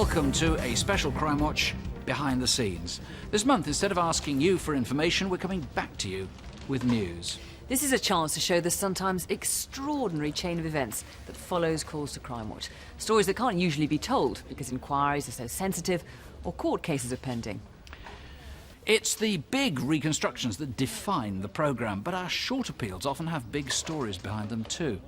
Welcome to a special Crimewatch behind the scenes. This month, instead of asking you for information, we're coming back to you with news. This is a chance to show the sometimes extraordinary chain of events that follows calls to Crimewatch. Stories that can't usually be told because inquiries are so sensitive or court cases are pending. It's the big reconstructions that define the programme, but our short appeals often have big stories behind them too.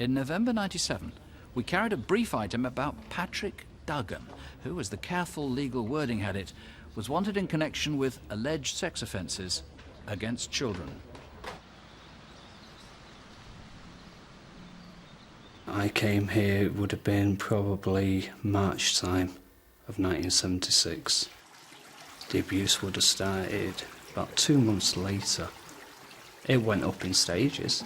In November '97, we carried a brief item about Patrick Duggan, who, as the careful legal wording had it, was wanted in connection with alleged sex offences against children. I came here, it would have been probably March time of 1976. The abuse would have started about 2 months later. It went up in stages.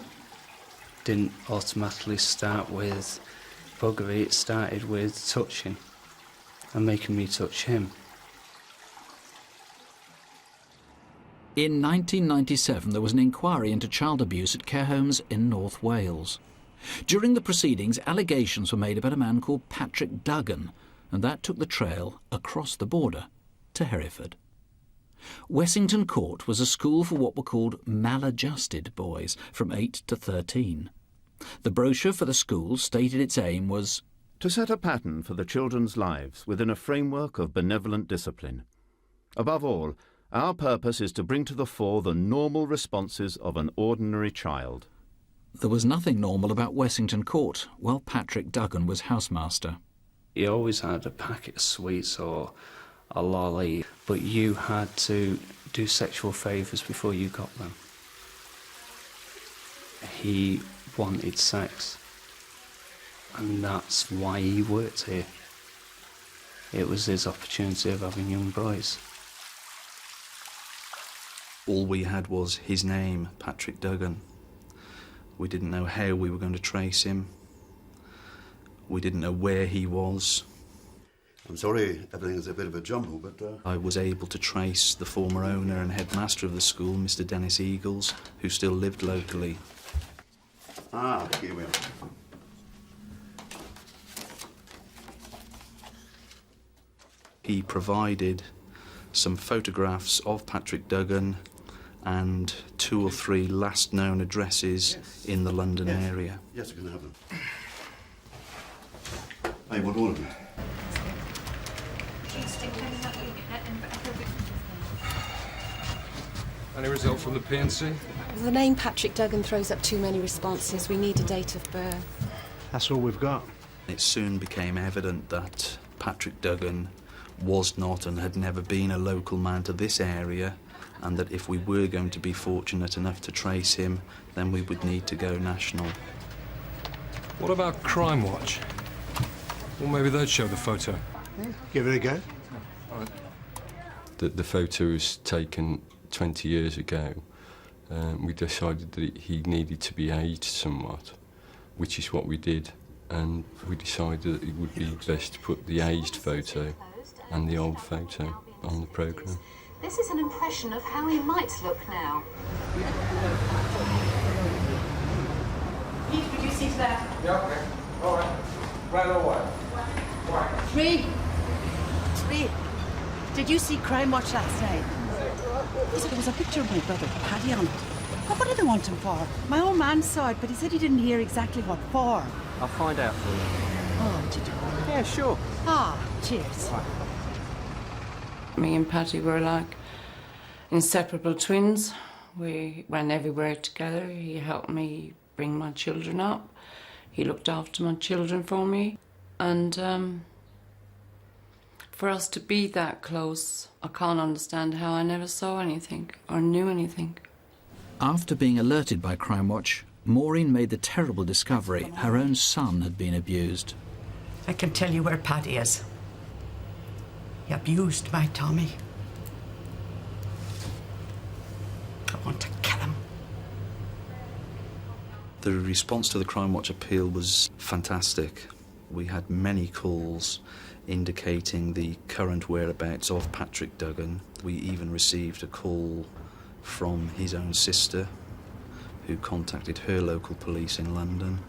Didn't automatically start with buggery, it started with touching and making me touch him. In 1997, there was an inquiry into child abuse at care homes in North Wales. During the proceedings, allegations were made about a man called Patrick Duggan, and that took the trail across the border to Hereford. Wessington Court was a school for what were called maladjusted boys from 8 to 13. The brochure for the school stated its aim was to set a pattern for the children's lives within a framework of benevolent discipline. Above all, our purpose is to bring to the fore the normal responses of an ordinary child. There was nothing normal about Wessington Court while Patrick Duggan was housemaster. He always had a packet of sweets or a lolly, but you had to do sexual favours before you got them. He wanted sex, and that's why he worked here. It was his opportunity of having young boys. All we had was his name, Patrick Duggan. We didn't know how we were going to trace him. We didn't know where he was. I'm sorry, everything's a bit of a jumble, but... I was able to trace the former owner and headmaster of the school, Mr. Dennis Eagles, who still lived locally. Ah, here we are. He provided some photographs of Patrick Duggan and 2 or 3 last known addresses in the London area. Yes, you can have them. I want all of them. Any result from the PNC? The name Patrick Duggan throws up too many responses. We need a date of birth. That's all we've got. It soon became evident that Patrick Duggan was not and had never been a local man to this area, and that if we were going to be fortunate enough to trace him, then we would need to go national. What about Crimewatch? Well, maybe they'd show the photo. Yeah, give it a go. The photo was taken 20 years ago. We decided that he needed to be aged somewhat, which is what we did, and we decided that it would be best to put the aged photo and the old photo on the programme. This is an impression of how he might look now. Would you sit there? Yeah, okay. All right. Right away. Three. Did you see Crimewatch last night? He said there was a picture of my brother, Paddy, on it. What did they want him for? My old man saw it, but he said he didn't hear exactly what for. I'll find out for you. Oh, did you? Yeah, sure. Ah, cheers. Me and Paddy were like inseparable twins. We went everywhere together. He helped me bring my children up. He looked after my children for me. And for us to be that close, I can't understand how I never saw anything or knew anything. After being alerted by Crimewatch, Maureen made the terrible discovery her own son had been abused. I can tell you where Paddy is. He abused my Tommy. I want to kill him. The response to the Crimewatch appeal was fantastic. We had many calls indicating the current whereabouts of Patrick Duggan. We even received a call from his own sister, who contacted her local police in London,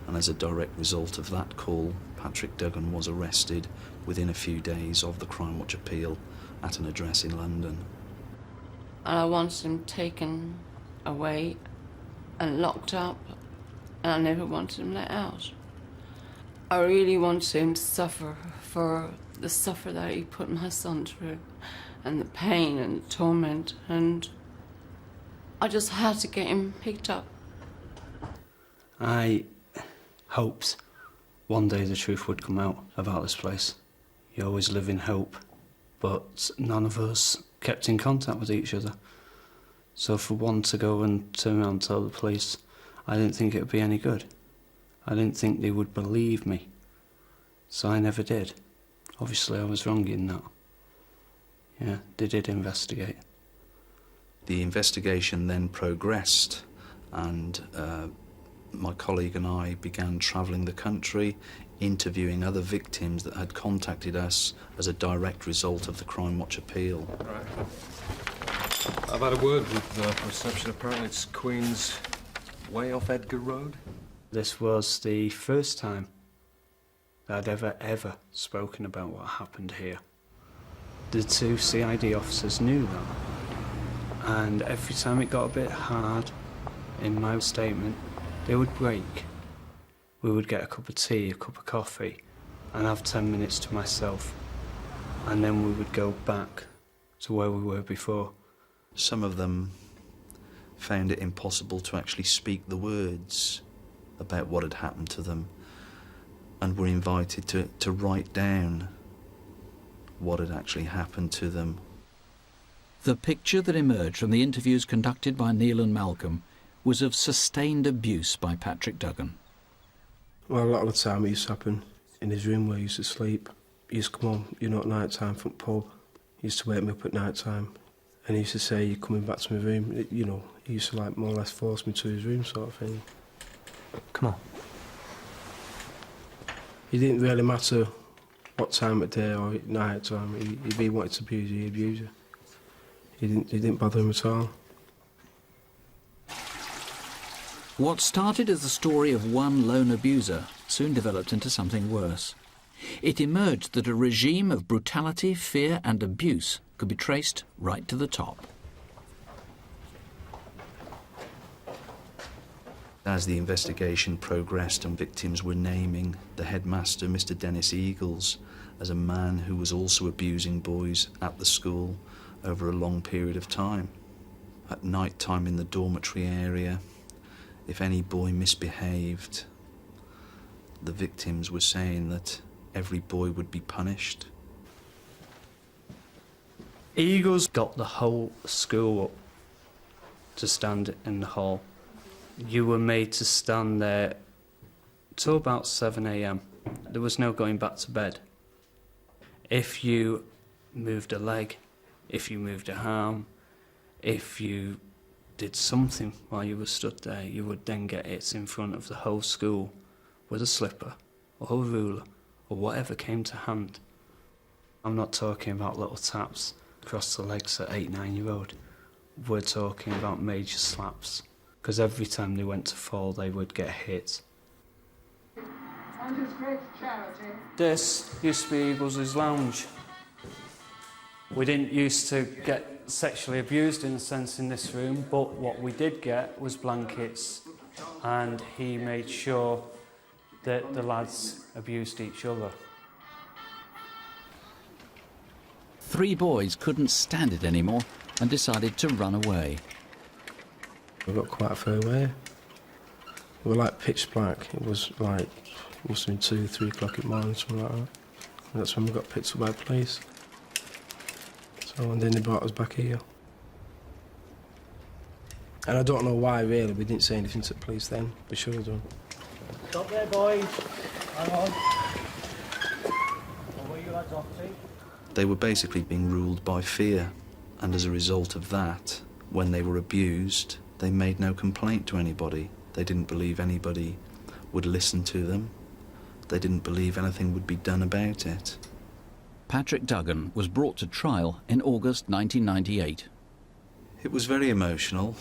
and as a direct result of that call, Patrick Duggan was arrested within a few days of the Crimewatch appeal at an address in London. I wanted him taken away and locked up, and I never wanted him let out. I really wanted him to suffer for the suffer that he put my son through, and the pain and the torment, and I just had to get him picked up. I hoped one day the truth would come out about this place. You always live in hope, but none of us kept in contact with each other. So for one to go and turn around and tell the police, I didn't think it would be any good. I didn't think they would believe me. So I never did. Obviously I was wrong in that. Yeah, they did investigate. The investigation then progressed, and my colleague and I began travelling the country, interviewing other victims that had contacted us as a direct result of the Crimewatch appeal. Right. I've had a word with reception. Apparently it's Queen's Way off Edgar Road. This was the first time that I'd ever spoken about what happened here. The two CID officers knew that, and every time it got a bit hard in my statement, they would break. We would get a cup of tea, a cup of coffee, and have 10 minutes to myself, and then we would go back to where we were before. Some of them found it impossible to actually speak the words about what had happened to them, and were invited to write down what had actually happened to them. The picture that emerged from the interviews conducted by Neil and Malcolm was of sustained abuse by Patrick Duggan. Well, a lot of the time it used to happen in his room where he used to sleep. He used to come home, at night time from the pub. He used to wake me up at night time, and he used to say, "You're coming back to my room." He used to like more or less force me to his room, sort of thing. Come on. It didn't really matter what time of day or night time. If he wanted to abuse you, he'd abuse you. It didn't bother him at all. What started as the story of one lone abuser soon developed into something worse. It emerged that a regime of brutality, fear and abuse could be traced right to the top. As the investigation progressed and victims were naming the headmaster, Mr. Dennis Eagles, as a man who was also abusing boys at the school over a long period of time. At night time in the dormitory area, if any boy misbehaved, the victims were saying that every boy would be punished. Eagles got the whole school up to stand in the hall. You were made to stand there till about 7 a.m. There was no going back to bed. If you moved a leg, if you moved a arm, if you did something while you were stood there, you would then get hit in front of the whole school with a slipper or a ruler or whatever came to hand. I'm not talking about little taps across the legs at 8-9-year-old. We're talking about major slaps, because every time they went to fall they would get hit. This used to be Eagles' lounge. We didn't used to get sexually abused in a sense in this room, but what we did get was blankets, and he made sure that the lads abused each other. 3 boys couldn't stand it anymore and decided to run away. We got quite a fair way. We were like pitch black. It was like, must have been 2-3 o'clock in the morning, something like that. And that's when we got picked up by the police. So, and then they brought us back here. And I don't know why, really. We didn't say anything to the police then. We should have done. Stop there, boys. Hang on. Where you lads off to? They were basically being ruled by fear, and as a result of that, when they were abused, they made no complaint to anybody. They didn't believe anybody would listen to them. They didn't believe anything would be done about it. Patrick Duggan was brought to trial in August 1998. It was very emotional.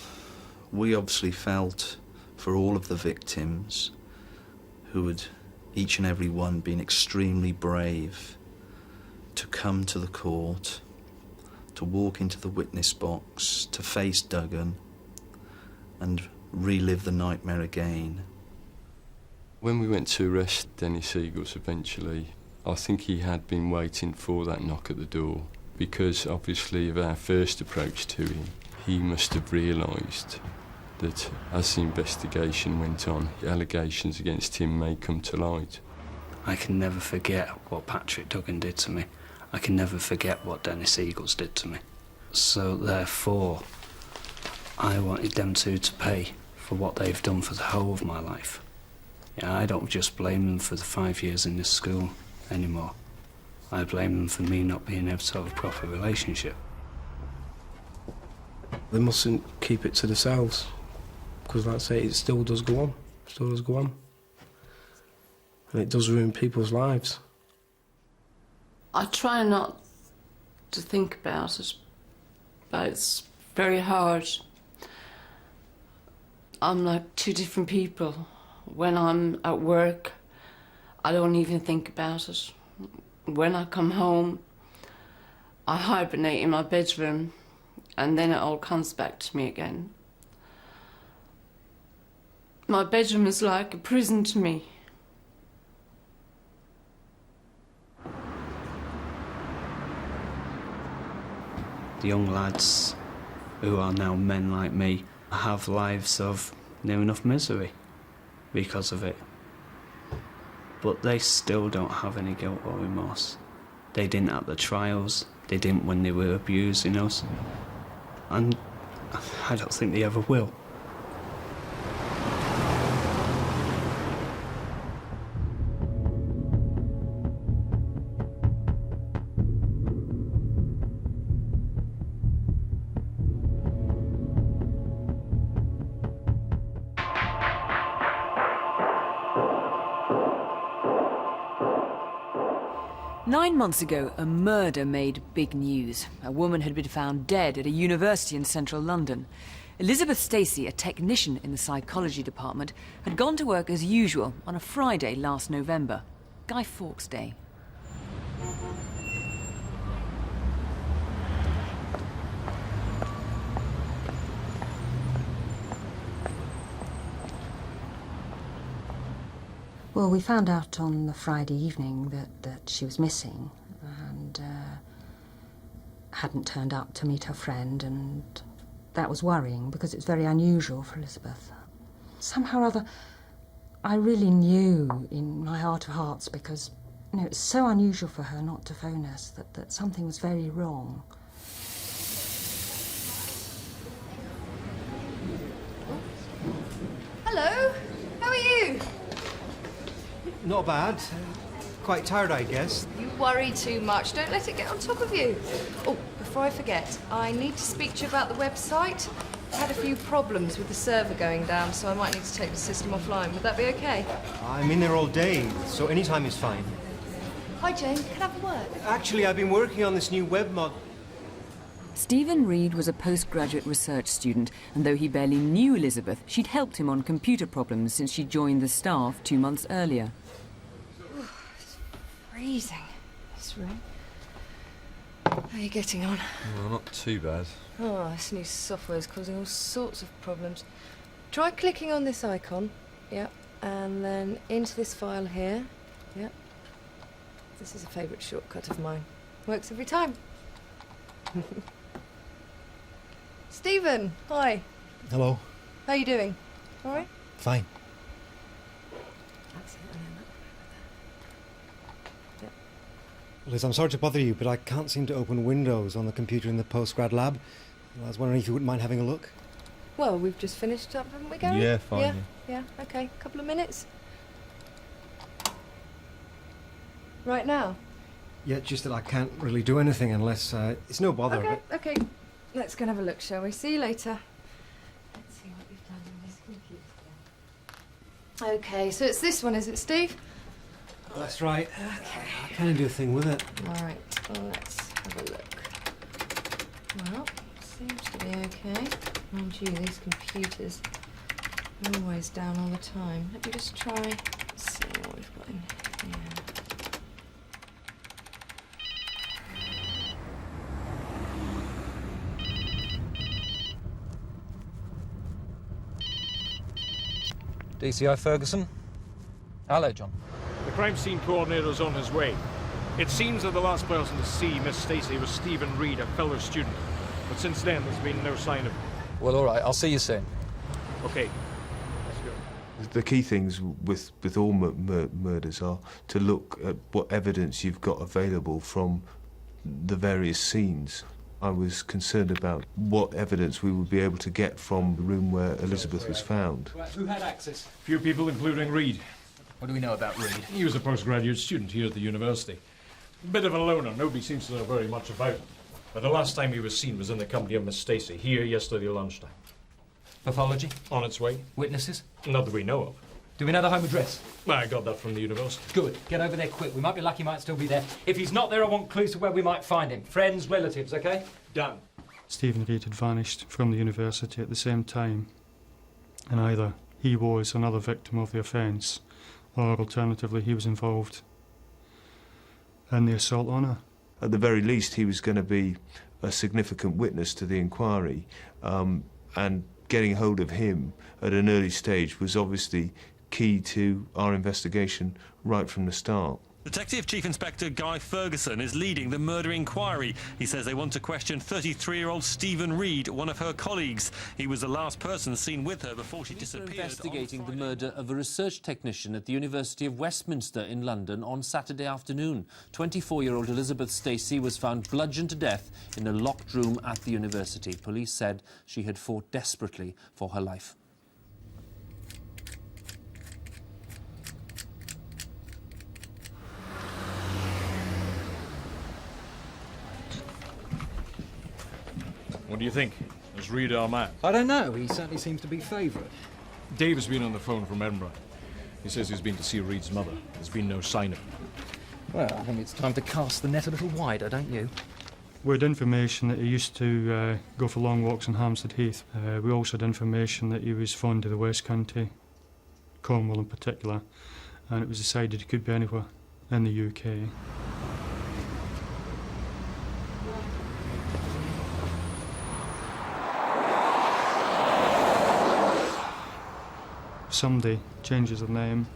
We obviously felt for all of the victims who had, each and every one, been extremely brave to come to the court, to walk into the witness box, to face Duggan and relive the nightmare again. When we went to arrest Dennis Eagles eventually, I think he had been waiting for that knock at the door, because obviously of our first approach to him, he must have realised that as the investigation went on, allegations against him may come to light. I can never forget what Patrick Duggan did to me. I can never forget what Dennis Eagles did to me. So therefore, I wanted them two to pay for what they've done for the whole of my life. Yeah, I don't just blame them for the 5 years in this school anymore. I blame them for me not being able to have a proper relationship. They mustn't keep it to themselves, because like I say, it still does go on. Still does go on. And it does ruin people's lives. I try not to think about it, but it's very hard. I'm like two different people. When I'm at work, I don't even think about it. When I come home, I hibernate in my bedroom, and then it all comes back to me again. My bedroom is like a prison to me. The young lads who are now men like me have lives of near enough misery because of it. But they still don't have any guilt or remorse. They didn't at the trials, they didn't when they were abusing us, and I don't think they ever will. Nine months ago, a murder made big news. A woman had been found dead at a university in central London. Elizabeth Stacey, a technician in the psychology department, had gone to work as usual on a Friday last November, Guy Fawkes Day. Well, we found out on the Friday evening that she was missing and hadn't turned up to meet her friend, and that was worrying because it's very unusual for Elizabeth. Somehow or other, I really knew in my heart of hearts, because it's so unusual for her not to phone us, that something was very wrong. Hello, how are you? Not bad. Quite tired, I guess. You worry too much. Don't let it get on top of you. Oh, before I forget, I need to speak to you about the website. I had a few problems with the server going down, so I might need to take the system offline. Would that be okay? I'm in there all day, so any time is fine. Hi, Jane. Can I have a word? Actually, I've been working on this new web mod. Stephen Reed was a postgraduate research student, and though he barely knew Elizabeth, she'd helped him on computer problems since she joined the staff 2 months earlier. It's freezing, this room. How are you getting on? Well, not too bad. Oh, this new software is causing all sorts of problems. Try clicking on this icon. Yep. And then into this file here. Yep. This is a favourite shortcut of mine. Works every time. Stephen, hi. Hello. How are you doing? All right? Fine. That's it, and then that. Yep. Liz, I'm sorry to bother you, but I can't seem to open Windows on the computer in the postgrad lab. I was wondering if you wouldn't mind having a look. Well, we've just finished up, haven't we, Gary? Yeah, fine. Yeah, okay. Couple of minutes. Right now? Yeah, just that I can't really do anything unless... it's no bother. Okay, okay. Let's go and have a look, shall we? See you later. Let's see what you've done on this computer. Okay, so it's this one, is it, Steve? That's right. Okay. I can't do a thing with it. All right, well, let's have a look. Well, seems to be okay. Mind you, these computers are always down all the time. Let me just try, see what we've got in here. DCI Ferguson. Hello, John. The crime scene coordinator's on his way. It seems that the last person to see Miss Stacey was Stephen Reed, a fellow student. But since then, there's been no sign of him. Well, all right. I'll see you soon. OK. Let's go. The key things with all murders are to look at what evidence you've got available from the various scenes. I was concerned about what evidence we would be able to get from the room where Elizabeth was found. Who had access? Few people, including Reed. What do we know about Reed? He was a postgraduate student here at the university. A bit of a loner. Nobody seems to know very much about him. But the last time he was seen was in the company of Miss Stacey, here yesterday lunchtime. Pathology? On its way. Witnesses? Not that we know of. Do we know the home address? I got that from the university. Good. Get over there quick. We might be lucky he might still be there. If he's not there, I want clues to where we might find him. Friends, relatives, OK? Done. Stephen Reed had vanished from the university at the same time, and either he was another victim of the offence, or alternatively he was involved in the assault on her. At the very least, he was going to be a significant witness to the inquiry, and getting hold of him at an early stage was obviously key to our investigation right from the start. Detective Chief Inspector Guy Ferguson is leading the murder inquiry. He says they want to question 33-year-old Stephen Reed, one of her colleagues. He was the last person seen with her before she disappeared. Investigating the murder of a research technician at the University of Westminster in London on Saturday afternoon. 24-year-old Elizabeth Stacey was found bludgeoned to death in a locked room at the university. Police said she had fought desperately for her life. What do you think? Is Reed our man? I don't know. He certainly seems to be favourite. Dave has been on the phone from Edinburgh. He says he's been to see Reed's mother. There's been no sign of him. Well, I think it's time to cast the net a little wider, don't you? We had information that he used to go for long walks on Hampstead Heath. We also had information that he was fond of the West Country, Cornwall in particular, and it was decided he could be anywhere in the UK. Somebody changes their name,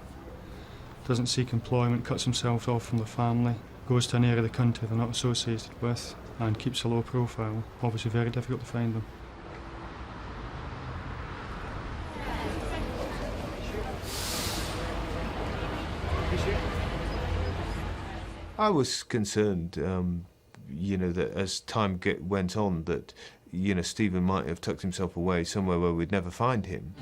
doesn't seek employment, cuts himself off from the family, goes to an area of the country they're not associated with, and keeps a low profile. Obviously very difficult to find them. I was concerned, you know, that as time went on, that, you know, Stephen might have tucked himself away somewhere where we'd never find him.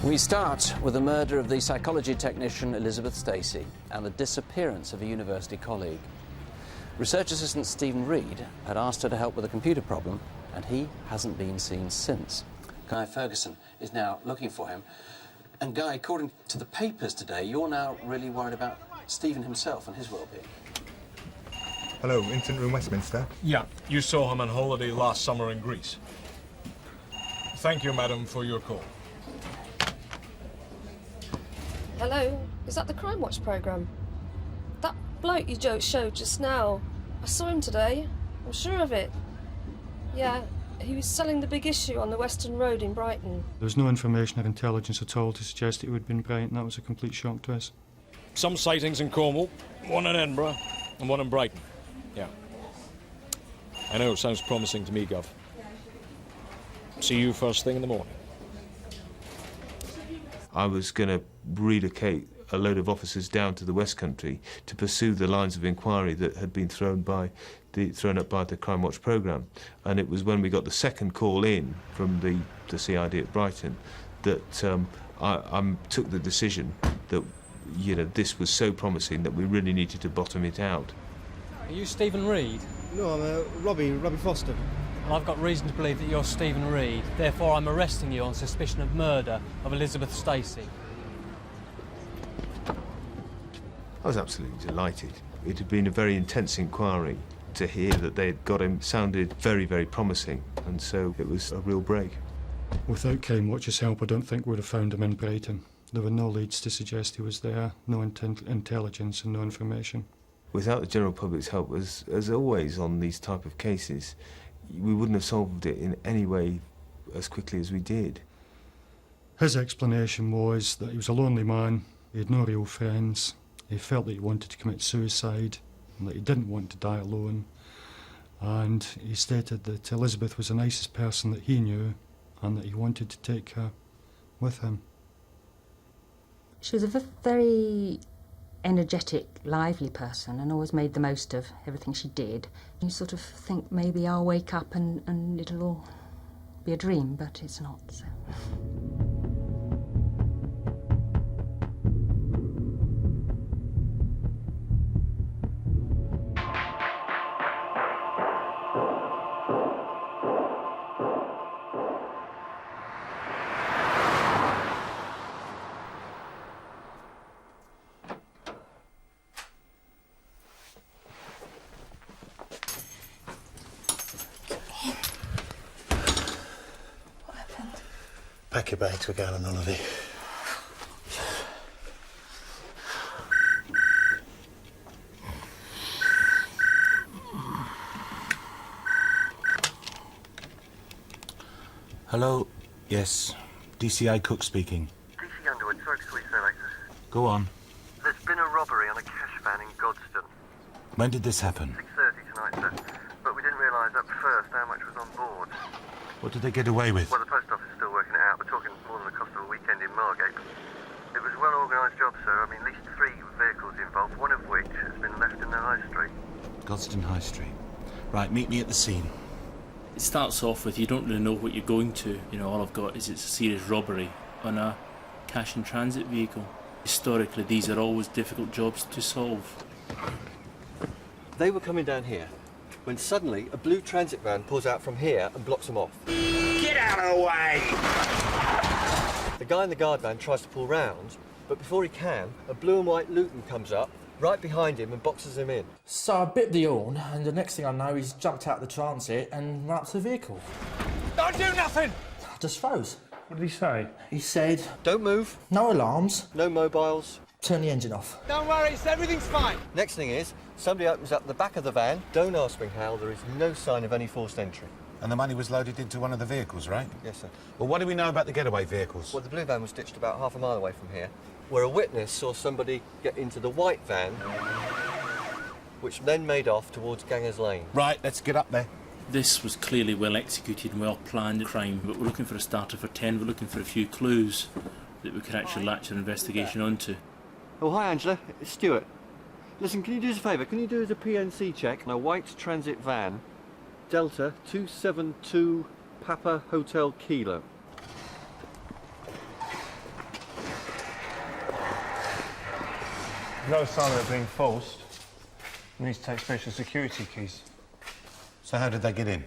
We start with the murder of the psychology technician Elizabeth Stacey and the disappearance of a university colleague. Research assistant Stephen Reed had asked her to help with a computer problem, and he hasn't been seen since. Guy Ferguson is now looking for him. And Guy, according to the papers today, you're now really worried about Stephen himself and his well-being. Hello, Incident Room Westminster. Yeah, you saw him on holiday last summer in Greece. Thank you, madam, for your call. Hello, is that the Crimewatch programme? That bloke you showed just now, I saw him today, I'm sure of it. Yeah, he was selling the big issue on the Western Road in Brighton. There was no information or intelligence at all to suggest it would have been Brighton. That was a complete shock to us. Some sightings in Cornwall, one in Edinburgh, and one in Brighton. Yeah. I know, sounds promising to me, Gov. See you first thing in the morning. I was going to relocate a load of officers down to the West Country to pursue the lines of inquiry that had been thrown up by the Crimewatch programme. And it was when we got the second call in from the CID at Brighton that I took the decision that, you know, this was so promising that we really needed to bottom it out. Are you Stephen Reed? No, I'm Robbie Foster. Well, I've got reason to believe that you're Stephen Reed. Therefore, I'm arresting you on suspicion of murder of Elizabeth Stacey. I was absolutely delighted. It had been a very intense inquiry. To hear that they had got him sounded very, very promising, and so it was a real break. Without Crimewatch's help, I don't think we'd have found him in Brighton. There were no leads to suggest he was there, no intelligence and no information. Without the general public's help, as always on these type of cases, we wouldn't have solved it in any way as quickly as we did. His explanation was that he was a lonely man, he had no real friends, he felt that he wanted to commit suicide, and that he didn't want to die alone. And he stated that Elizabeth was the nicest person that he knew, and that he wanted to take her with him. She was a very energetic, lively person and always made the most of everything she did. You sort of think maybe I'll wake up and it'll all be a dream, but it's not. So. Pack your bags, we're going on holiday. Hello? Yes. DCI Cook speaking. DC Underwood, sorry to call you so late. Go on. There's been a robbery on a cash van in Godstone. When did this happen? 6:30 tonight, sir. But we didn't realise at first how much was on board. What did they get away with? Well, the post office is still working it out. We're talking more than the cost of a weekend in Margate. It was a well-organised job, sir. I mean, at least 3 vehicles involved, one of which has been left in the high street. Godstone High Street. Right, meet me at the scene. It starts off with you don't really know what you're going to. You know, all I've got is it's a serious robbery on a cash and transit vehicle. Historically, these are always difficult jobs to solve. They were coming down here when suddenly a blue transit van pulls out from here and blocks them off. Get out of the way! The guy in the guard van tries to pull round, but before he can, a blue and white Luton comes up right behind him and boxes him in. So I bit the horn, and the next thing I know, he's jumped out the transit and ran up to the vehicle. Don't do nothing! I just froze. What did he say? He said, "Don't move. No alarms. No mobiles. Turn the engine off." Don't worry, everything's fine. Next thing is, somebody opens up the back of the van. Don't ask me how, there is no sign of any forced entry. And the money was loaded into one of the vehicles, right? Yes, sir. Well, what do we know about the getaway vehicles? Well, the blue van was ditched about half a mile away from here, where a witness saw somebody get into the white van, which then made off towards Gangers Lane. Right, let's get up there. This was clearly well executed and well planned crime, but we're looking for a starter for 10. We're looking for a few clues that we could actually latch our investigation onto. Oh, hi, Angela. It's Stuart. Listen, can you do us a favour? Can you do us a PNC check on a white transit van, Delta 272 Papa Hotel Kilo? No sign of it being false. We need to take special security keys. So how did they get in?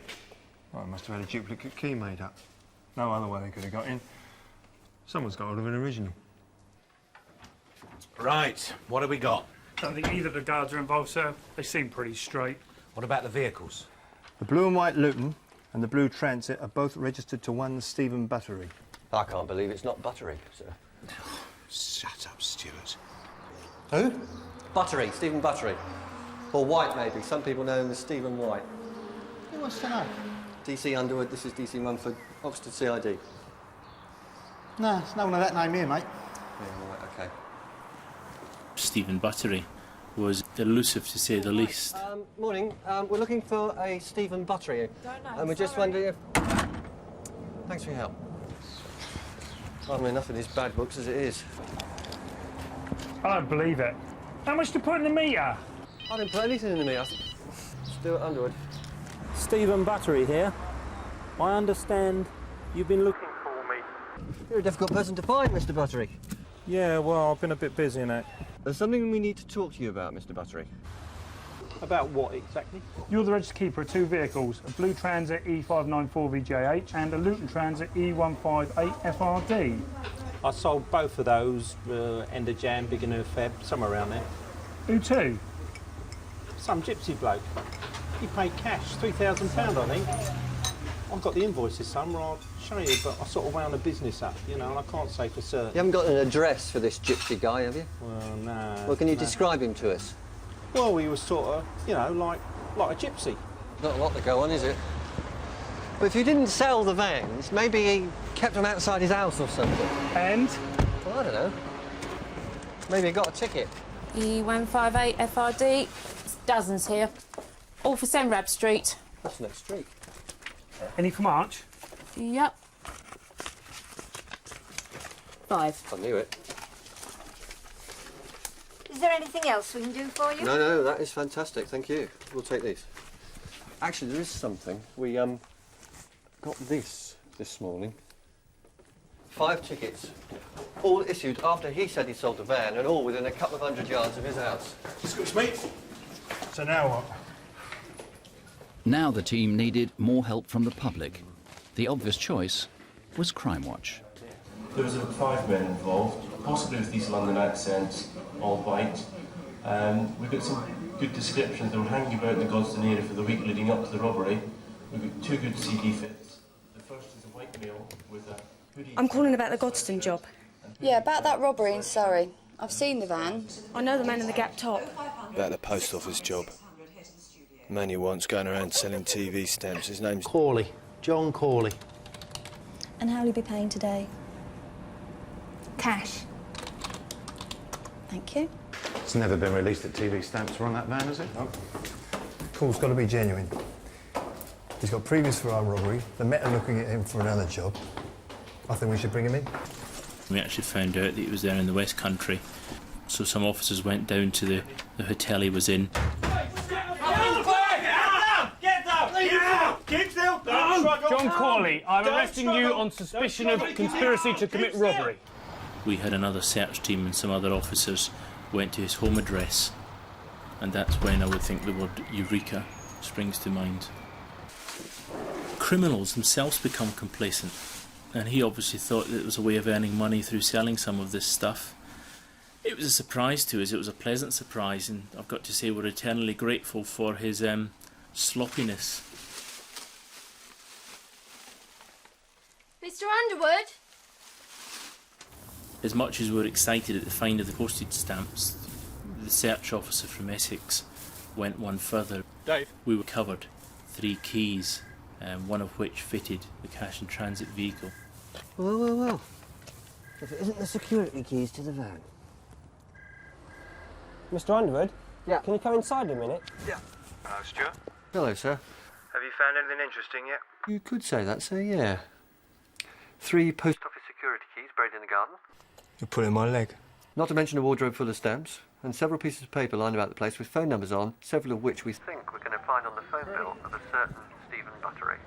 Well, I must have had a duplicate key made up. No other way they could have got in. Someone's got hold of an original. Right, what have we got? I don't think either of the guards are involved, sir. They seem pretty straight. What about the vehicles? The blue and white Luton and the blue Transit are both registered to one Stephen Buttery. I can't believe it's not Buttery, sir. Shut up, Stuart. Who? Buttery, Stephen Buttery. Or White, maybe. Some people know him as Stephen White. Who wants to know? DC Underwood, this is DC Mumford, Oxford CID. No, there's no one of that name here, mate. Yeah, right, OK. Stephen Buttery was elusive, to say the least. Morning. We're looking for a Stephen Buttery. Don't know, And we're just wondering if... Thanks for your help. Hardly enough in his bad books as it is. I don't believe it. How much to put in the meter? I didn't put anything in the meter. Stuart Underwood. Stephen Buttery here. I understand you've been looking for me. You're a difficult person to find, Mr. Buttery. Yeah, well, I've been a bit busy in that. There's something we need to talk to you about, Mr. Buttery. About what exactly? You're the registered keeper of 2 vehicles, a blue Transit E594VJH and a Luton Transit E158FRD. I sold both of those end of Jan, beginning of Feb, somewhere around there. Who to? Some gypsy bloke. He paid cash, £3,000, I think. I've got the invoices somewhere, I'll show you, but I sort of wound the business up, you know, and I can't say for certain. You haven't got an address for this gypsy guy, have you? Well, no. Well, can you no. describe him to us? Well, he was sort of, you know, like a gypsy. Not a lot to go on, is it? But if he didn't sell the vans, maybe he kept them outside his house or something. And? Well, I don't know. Maybe he got a ticket. E158 FRD. It's dozens here. All for Senrab Street. That's next street. Any for March? Yep. 5. I knew it. Is there anything else we can do for you? No, that is fantastic. Thank you. We'll take these. Actually, there is something. We got this morning. 5 tickets, all issued after he said he sold the van, and all within a couple of 100 yards of his house. Excuse me. So now what? Now the team needed more help from the public. The obvious choice was Crimewatch. There was 5 men involved, possibly with these London accents, all white. We've got some good descriptions. They were hanging about the Godstone area for the week leading up to the robbery. We've got 2 good CD fits. The first is a white male with a hoodie. I'm calling about the Godstone job. Yeah, about that robbery in Surrey. I've seen the van. I know the man in the Gap top. About the post office job. The man you want's going around selling TV stamps. His name's... Corley. John Corley. And how will you be paying today? Cash. Thank you. It's never been released that TV stamps were on that van, has it? No. Call's got to be genuine. He's got previous for armed robbery. The Met are looking at him for another job. I think we should bring him in. We actually found out that he was there in the West Country, so some officers went down to the hotel he was in. John Corley, I'm arresting you on suspicion of conspiracy to commit robbery. We had another search team and some other officers went to his home address, and that's when I would think the word Eureka springs to mind. Criminals themselves become complacent, and he obviously thought that it was a way of earning money through selling some of this stuff. It was a surprise to us, it was a pleasant surprise, and I've got to say we're eternally grateful for his sloppiness. Mr. Underwood? As much as we were excited at the find of the postage stamps, the search officer from Essex went one further. Dave? We recovered 3 keys, one of which fitted the cash and transit vehicle. Well. If it isn't the security keys to the van. Mr. Underwood? Yeah. Can you come inside a minute? Yeah. Hello, Stuart. Hello, sir. Have you found anything interesting yet? You could say that, sir, yeah. 3 post office security keys buried in the garden. You're pulling my leg. Not to mention a wardrobe full of stamps, and several pieces of paper lined about the place with phone numbers on, several of which we think we're going to find on the phone bill of a certain Stephen Buttery.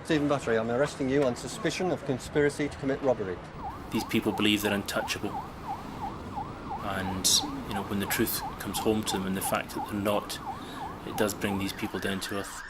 Stephen Buttery, I'm arresting you on suspicion of conspiracy to commit robbery. These people believe they're untouchable, and you know, when the truth comes home to them and the fact that they're not, it does bring these people down to earth.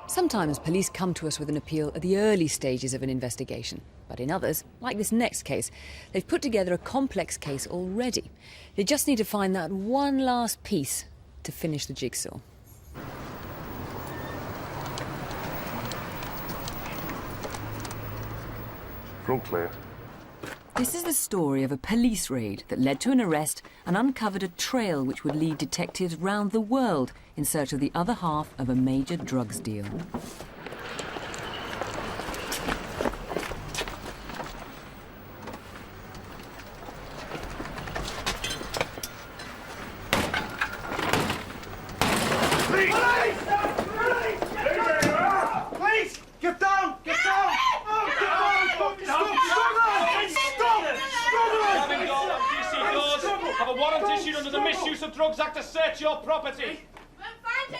Sometimes police come to us with an appeal at the early stages of an investigation, but in others, like this next case, they've put together a complex case already. They just need to find that one last piece to finish the jigsaw. Front clear. This is the story of a police raid that led to an arrest and uncovered a trail which would lead detectives round the world in search of the other half of a major drugs deal. Please! Get down! Get down! Have a warrant issued under the Misuse of Drugs Act to search your property.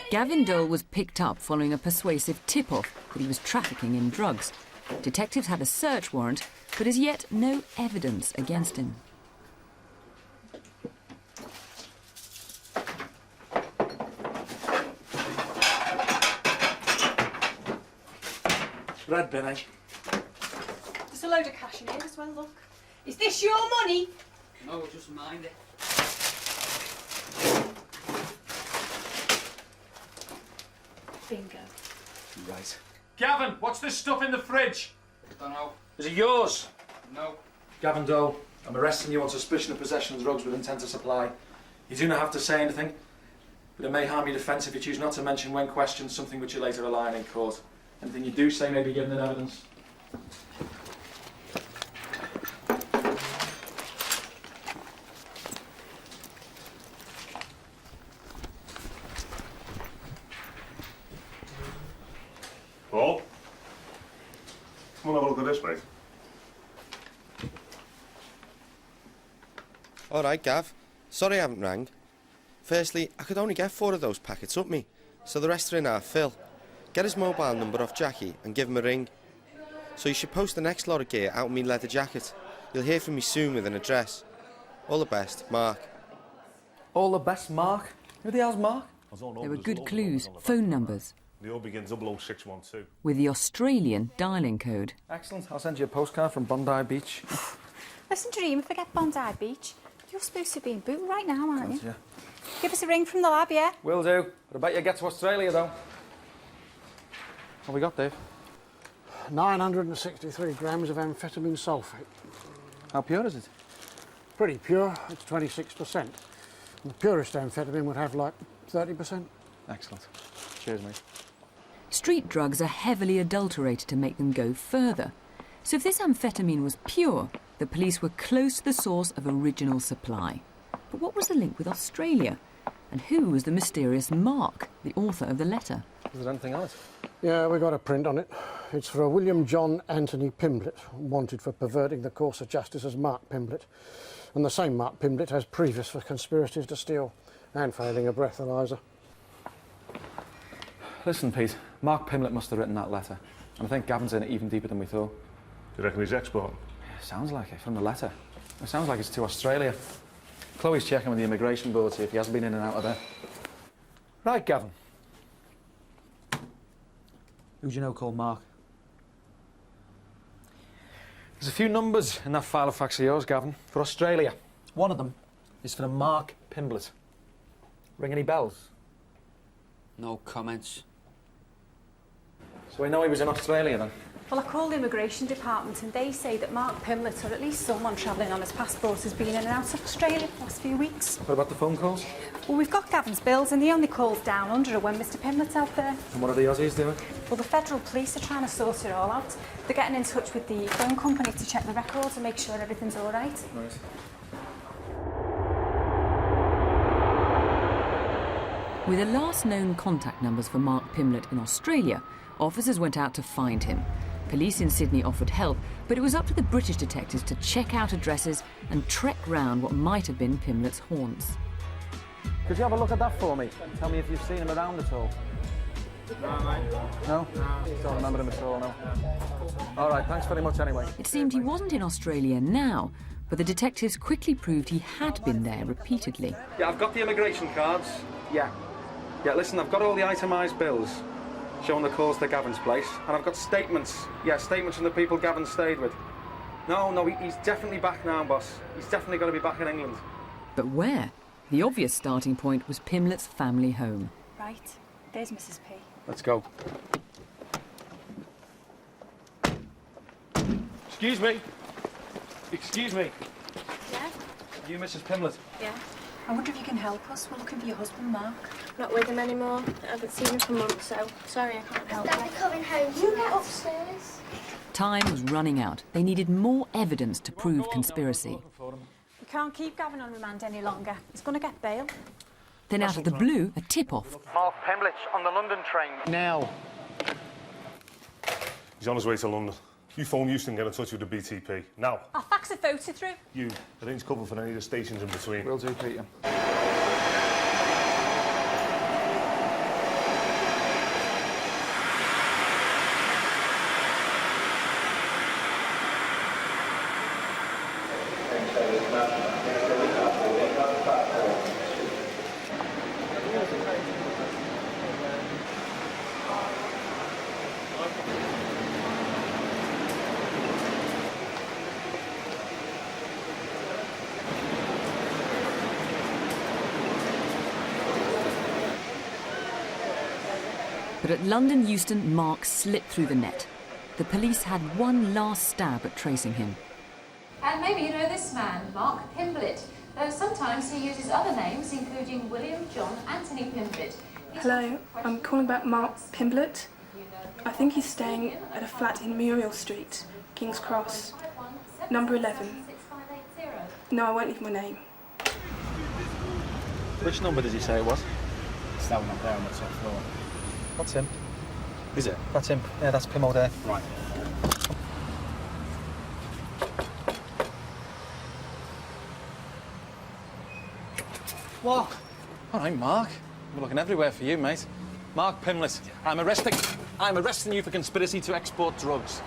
Gavin Dole was picked up following a persuasive tip-off that he was trafficking in drugs. Detectives had a search warrant, but as yet no evidence against him. Red bin, eh? There's a load of cash in here as well, look. Is this your money? No, just mind it. Bingo. Right. Gavin, what's this stuff in the fridge? Don't know. Is it yours? No. Gavin Doe, I'm arresting you on suspicion of possession of drugs with intent to supply. You do not have to say anything, but it may harm your defence if you choose not to mention when questioned something which you later rely on in court. Anything you do say may be given in evidence. Paul? Come on, have a look at this, mate. All right, Gav. Sorry I haven't rang. Firstly, I could only get 4 of those packets up me, so the rest are in our fill. Get his mobile number off Jackie and give him a ring. So you should post the next lot of gear out in me leather jacket. You'll hear from me soon with an address. All the best, Mark. All the best, Mark? Who the hell's Mark? There were good clues, phone numbers, They all begin 00612. with the Australian dialing code. Excellent. I'll send you a postcard from Bondi Beach. Listen, Dream, forget Bondi Beach. You're supposed to be in Booton right now, aren't you? Yeah. Give us a ring from the lab, yeah? Will do. But I bet you get to Australia, though. What we got, Dave? 963 grams of amphetamine sulfate. How pure is it? Pretty pure, it's 26%. The purest amphetamine would have like 30%. Excellent. Cheers, mate. Street drugs are heavily adulterated to make them go further. So if this amphetamine was pure, the police were close to the source of original supply. But what was the link with Australia? And who was the mysterious Mark, the author of the letter? Is there anything on it? Yeah, we got a print on it. It's for a William John Anthony Pimblett, wanted for perverting the course of justice as Mark Pimblett. And the same Mark Pimblett has previous for conspiracies to steal and failing a breathalyzer. Listen, Pete, Mark Pimblett must have written that letter. And I think Gavin's in it even deeper than we thought. Do you reckon he's exporting? Sounds like it, from the letter. It sounds like it's to Australia. Chloe's checking with the immigration board, see if he hasn't been in and out of there. Right, Gavin. Who do you know called Mark? There's a few numbers in that file of fax of yours, Gavin, for Australia. One of them is for a Mark Pimblett. Ring any bells? No comments. So we know he was in Australia, then? Well, I called the immigration department and they say that Mark Pimblett, or at least someone travelling on his passport, has been in and out of Australia the last few weeks. What about the phone calls? Well, we've got Gavin's bills and the only calls down under are when Mr Pimlett's out there. And what are the Aussies doing? Well, the federal police are trying to sort it all out. They're getting in touch with the phone company to check the records and make sure everything's all right. Right. With the last known contact numbers for Mark Pimblett in Australia, officers went out to find him. Police in Sydney offered help, but it was up to the British detectives to check out addresses and trek round what might have been Pimlett's haunts. Could you have a look at that for me? Tell me if you've seen him around at all. No, mate. No? Don't remember him at all, no. All right, thanks very much anyway. It seemed he wasn't in Australia now, but the detectives quickly proved he had been there repeatedly. Yeah, I've got the immigration cards. Yeah. Yeah, listen, I've got all the itemised bills showing the calls to Gavin's place, and I've got statements. Yeah, statements from the people Gavin stayed with. No, he's definitely back now, boss. He's definitely got to be back in England. But where? The obvious starting point was Pimlett's family home. Right, there's Mrs P. Let's go. Excuse me. Excuse me. Yeah? Are you Mrs Pimblett? Yeah. I wonder if you can help us. We're looking for your husband, Mark. Not with him anymore. I haven't seen him for months, so sorry I can't help. Daddy coming home. You get upstairs. Time was running out. They needed more evidence to prove conspiracy. We can't keep Gavin on remand any longer. He's going to get bail. Then out of the blue, a tip-off. Mark Pimblett on the London train. Now. He's on his way to London. You phone Houston, get in touch with the BTP. Now. I'll fax a photo through. You arrange cover for any of the stations in between. Will do, Peter. But at London Euston, Mark slipped through the net. The police had one last stab at tracing him. And maybe you know this man, Mark Pimblett, though sometimes he uses other names, including William John Anthony Pimblett. Hello, I'm calling about Mark Pimblett. I think he's staying at a flat in Muriel Street, King's Cross, number 11. No, I won't leave my name. Which number did you say it was? It's that one up there on the top floor. That's him. Is it? That's him. Yeah, that's Pim all day. Right. What? All right, Mark. We're looking everywhere for you, mate. Mark Pimblett. I'm arresting you for conspiracy to export drugs.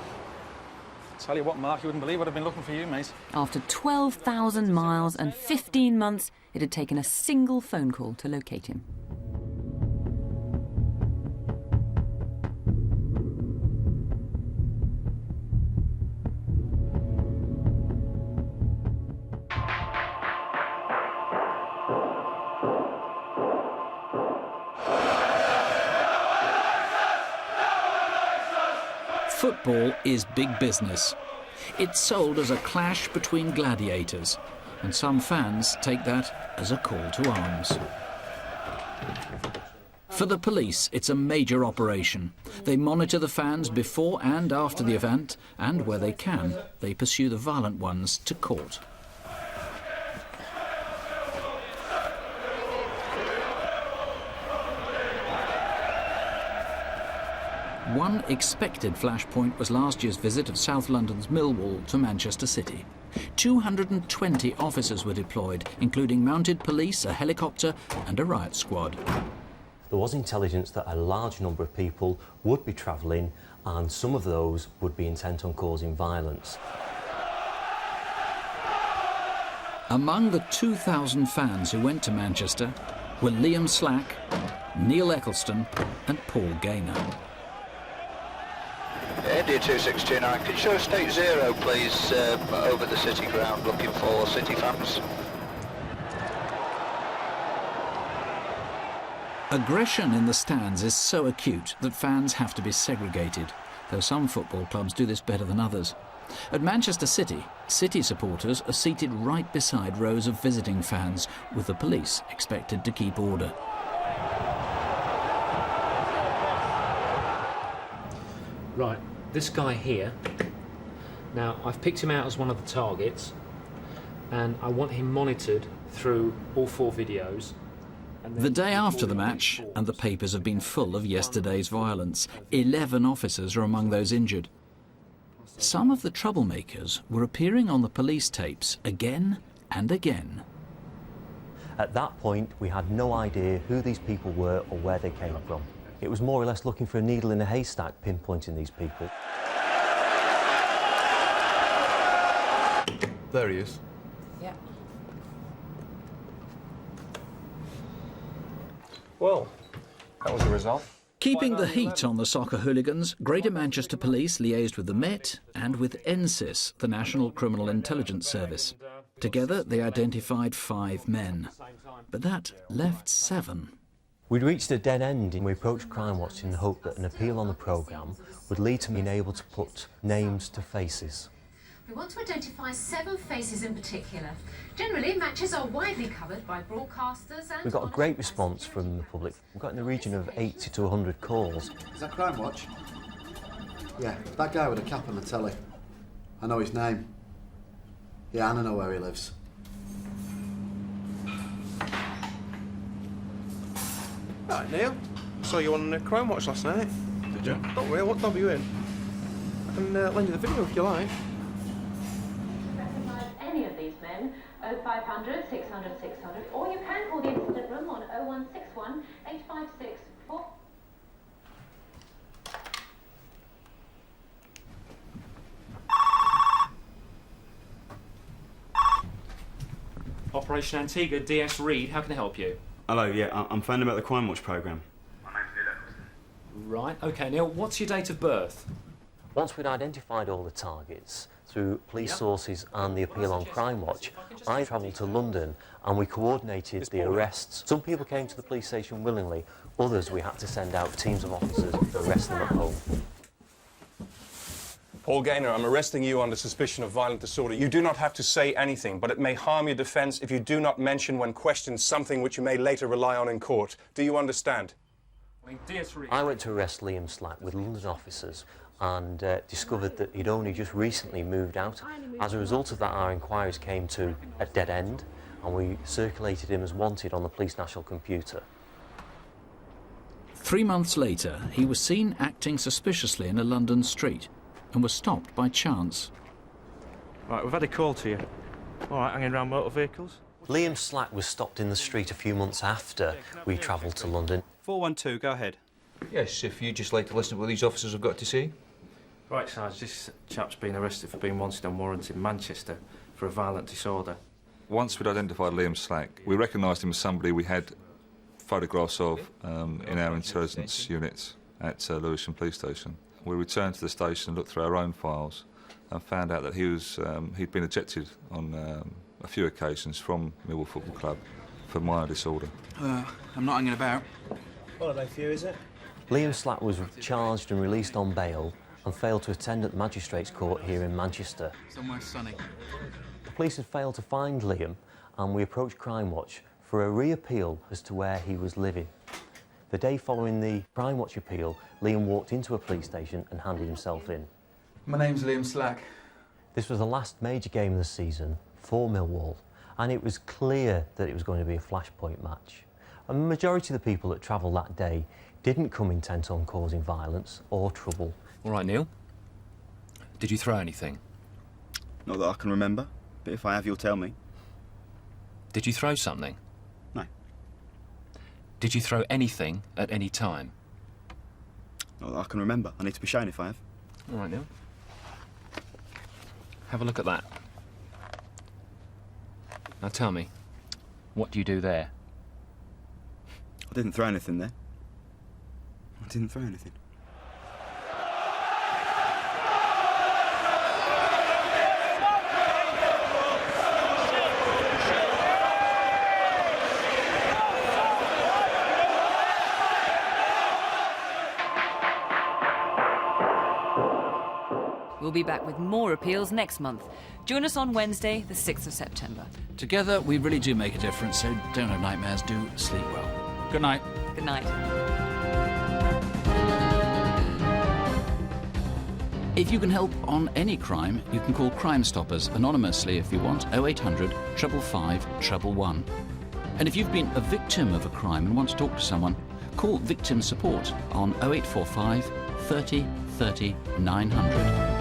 Tell you what, Mark, you wouldn't believe what I've been looking for you, mate. After 12,000 miles and 15 months, it had taken a single phone call to locate him. Football is big business. It's sold as a clash between gladiators, and some fans take that as a call to arms. For the police, it's a major operation. They monitor the fans before and after the event, and where they can, they pursue the violent ones to court. One expected flashpoint was last year's visit of South London's Millwall to Manchester City. 220 officers were deployed, including mounted police, a helicopter and a riot squad. There was intelligence that a large number of people would be travelling, and some of those would be intent on causing violence. Among the 2,000 fans who went to Manchester were Liam Slack, Neil Eccleston and Paul Gaynor. India 2629, can you show state 0 please over the city ground looking for city fans? Aggression in the stands is so acute that fans have to be segregated, though some football clubs do this better than others. At Manchester City, City supporters are seated right beside rows of visiting fans, with the police expected to keep order. Right, this guy here, now I've picked him out as one of the targets and I want him monitored through all 4 videos. The day after the match, and the papers have been full of yesterday's violence, 11 officers are among those injured. Some of the troublemakers were appearing on the police tapes again and again. At that point, we had no idea who these people were or where they came from. It was more or less looking for a needle in a haystack, pinpointing these people. There he is. Yeah. Well, that was the result. Keeping the heat on the soccer hooligans, Greater Manchester Police liaised with the Met and with NSIS, the National Criminal Intelligence Service. Together, they identified 5 men. But that left 7. We'd reached a dead end and we approached Crimewatch in the hope that an appeal on the programme would lead to being able to put names to faces. We want to identify 7 faces in particular. Generally, matches are widely covered by broadcasters and... We got a great response from the public. We've got in the region of 80 to 100 calls. Is that Crimewatch? Yeah, that guy with a cap on the telly. I know his name. Yeah, and I know where he lives. Right, Neil. Saw you on Crimewatch last night. Did you? Don't worry, what club are you in? I can lend you the video if you like. Recognise any of these men, 0500 600 600, or you can call the incident room on 0161 856 4... Operation Antigua, DS Reed, how can I help you? Hello, yeah, I'm phoning about the Crimewatch programme. Right, OK, Neil, what's your date of birth? Once we'd identified all the targets through police sources and the appeal on Crimewatch, I travelled to London and we coordinated the arrests. Some people came to the police station willingly, others we had to send out teams of officers to arrest them at home. Paul Gaynor, I'm arresting you under suspicion of violent disorder. You do not have to say anything, but it may harm your defence if you do not mention when questioned something which you may later rely on in court. Do you understand? I went to arrest Liam Slack with London officers and discovered that he'd only just recently moved out. As a result of that, our inquiries came to a dead end and we circulated him as wanted on the police national computer. 3 months later, he was seen acting suspiciously in a London street and was stopped by chance. Right, we've had a call to you. All right, hanging around motor vehicles? Liam Slack was stopped in the street a few months after we travelled to London. 412, go ahead. Yes, if you'd just like to listen to what these officers have got to say. Right, Sarge, this chap's been arrested for being wanted on warrant in Manchester for a violent disorder. Once we'd identified Liam Slack, we recognised him as somebody we had photographs of in our intelligence units at Lewisham Police Station. We returned to the station and looked through our own files and found out that he'd been ejected on a few occasions from Millwall Football Club for minor disorder. I'm not hanging about. Holiday for you, is it? Liam Slack was charged and released on bail and failed to attend at the Magistrates' Court here in Manchester. Somewhere sunny. The police had failed to find Liam and we approached Crimewatch for a reappeal as to where he was living. The day following the Crimewatch appeal, Liam walked into a police station and handed himself in. My name's Liam Slack. This was the last major game of the season for Millwall, and it was clear that it was going to be a flashpoint match. And the majority of the people that travelled that day didn't come intent on causing violence or trouble. All right, Neil. Did you throw anything? Not that I can remember, but if I have, you'll tell me. Did you throw something? No. Did you throw anything at any time? Not that I can remember. I need to be shown if I have. All right, Neil. Have a look at that. Now tell me, what do you do there? I didn't throw anything there. I didn't throw anything. We'll be back with more appeals next month. Join us on Wednesday, the 6th of September. Together, we really do make a difference, so don't have nightmares, do sleep well. Good night. Good night. If you can help on any crime, you can call Crime Stoppers anonymously if you want, 0800 555 111. And if you've been a victim of a crime and want to talk to someone, call Victim Support on 0845 30 30 900.